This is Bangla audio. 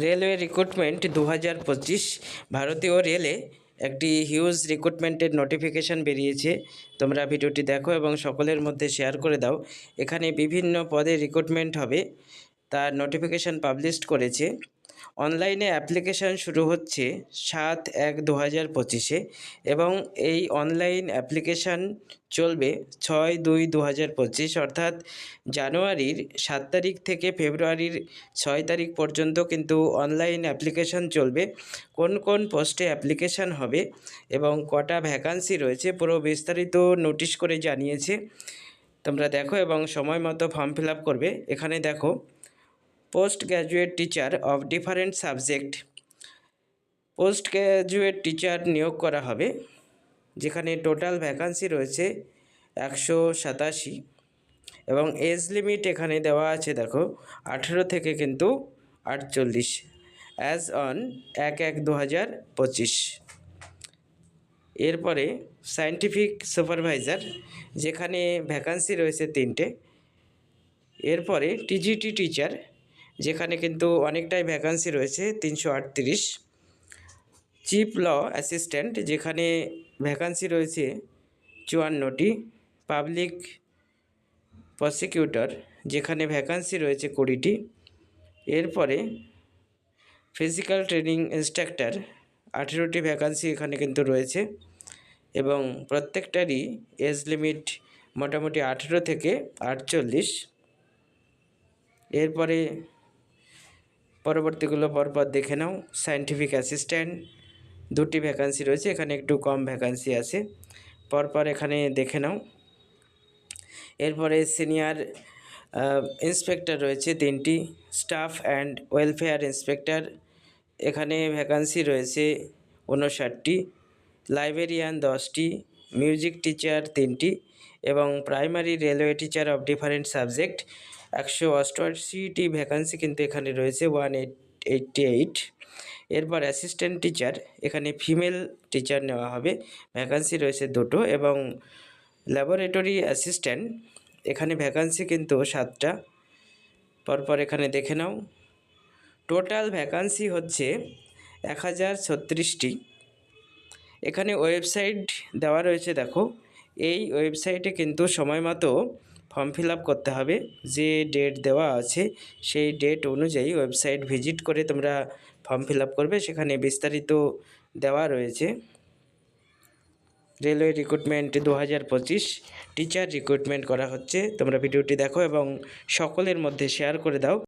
রেলওয়ে রিক্রুটমেন্ট 2025 ভারতীয় রেলে একটি হিউজ রিক্রুটমেন্টের নোটিফিকেশান বেরিয়েছে। তোমরা ভিডিওটি দেখো এবং সকলের মধ্যে শেয়ার করে দাও। এখানে বিভিন্ন পদে রিক্রুটমেন্ট হবে, তার নোটিফিকেশান পাবলিশ করেছে। অনলাইনে অ্যাপ্লিকেশান শুরু হচ্ছে 7/1/2025 এবং এই অনলাইন অ্যাপ্লিকেশান চলবে 6/2/2025 অর্থাৎ জানুয়ারির 7 তারিখ থেকে ফেব্রুয়ারির 6 তারিখ পর্যন্ত কিন্তু অনলাইন অ্যাপ্লিকেশান চলবে। কোন কোন পোস্টে অ্যাপ্লিকেশান হবে এবং কটা ভ্যাকান্সি রয়েছে পুরো বিস্তারিত নোটিশ করে জানিয়েছে। তোমরা দেখো এবং সময় মতো ফর্ম ফিল আপ করবে। এখানে দেখো, post graduate teacher of different subject, post graduate teacher নিয়োগ করা হবে, যেখানে টোটাল ভ্যাকান্সি রয়েছে 187 এবং এজ লিমিট এখানে দেওয়া আছে দেখো 18 থেকে কিন্তু 48 অ্যাজ অন 1/1/2025। এরপরে সায়েন্টিফিক সুপারভাইজার, যেখানে ভ্যাকান্সি রয়েছে 3টে। এরপরে টিজিটি টিচার, যেখানে কিন্তু অনেকটাই ভ্যাকান্সি রয়েছে 338। চিফ ল অ্যাসিস্ট্যান্ট, যেখানে ভ্যাকান্সি রয়েছে 54টি। পাবলিক প্রসিকিউটর, যেখানে ভ্যাকান্সি রয়েছে 20টি। এরপরে ফিজিক্যাল ট্রেনিং ইন্সট্রাক্টর, 18টি ভ্যাকান্সি এখানে কিন্তু রয়েছে এবং প্রত্যেকটারই এজ লিমিট মোটামুটি 18 থেকে 48। এরপরে পরবর্তীগুলো পরপর দেখে নাও। সায়েন্টিফিক অ্যাসিস্ট্যান্ট 2টি ভ্যাকান্সি রয়েছে, এখানে একটু কম ভ্যাকান্সি আছে, পরপর এখানে দেখে নাও। এরপরে সিনিয়র ইন্সপেক্টর রয়েছে 3টি। স্টাফ অ্যান্ড ওয়েলফেয়ার ইন্সপেক্টর, এখানে ভ্যাকান্সি রয়েছে 59টি। লাইব্রেরিয়ান 10টি। মিউজিক টিচার 3টি এবং primary railway teacher of different subject 188টি ভ্যাকান্সি কিন্তু এখানে রয়েছে 188। এরপর অ্যাসিস্ট্যান্ট টিচার, এখানে ফিমেল টিচার নেওয়া হবে, ভ্যাকান্সি রয়েছে 2টো এবং ল্যাবরেটরি অ্যাসিস্ট্যান্ট, এখানে ভ্যাকান্সি কিন্তু 7টা। পরপর এখানে দেখে নাও। টোটাল ভ্যাকান্সি হচ্ছে 1036টি। এখানে ওয়েবসাইট দেওয়া রয়েছে দেখো, এই ওয়েবসাইটে কিন্তু সময় মতো ফর্ম ফিল আপ করতে হবে। যে ডেট দেওয়া আছে সেই ডেট অনুযায়ী ওয়েবসাইট ভিজিট করে তোমরা ফর্ম ফিল আপ করবে, সেখানে বিস্তারিত দেওয়া রয়েছে। রেলওয়ে রিক্রুটমেন্ট 2025 টিচার রিক্রুটমেন্ট করা হচ্ছে। তোমরা ভিডিওটি দেখো এবং সকলের মধ্যে শেয়ার করে দাও।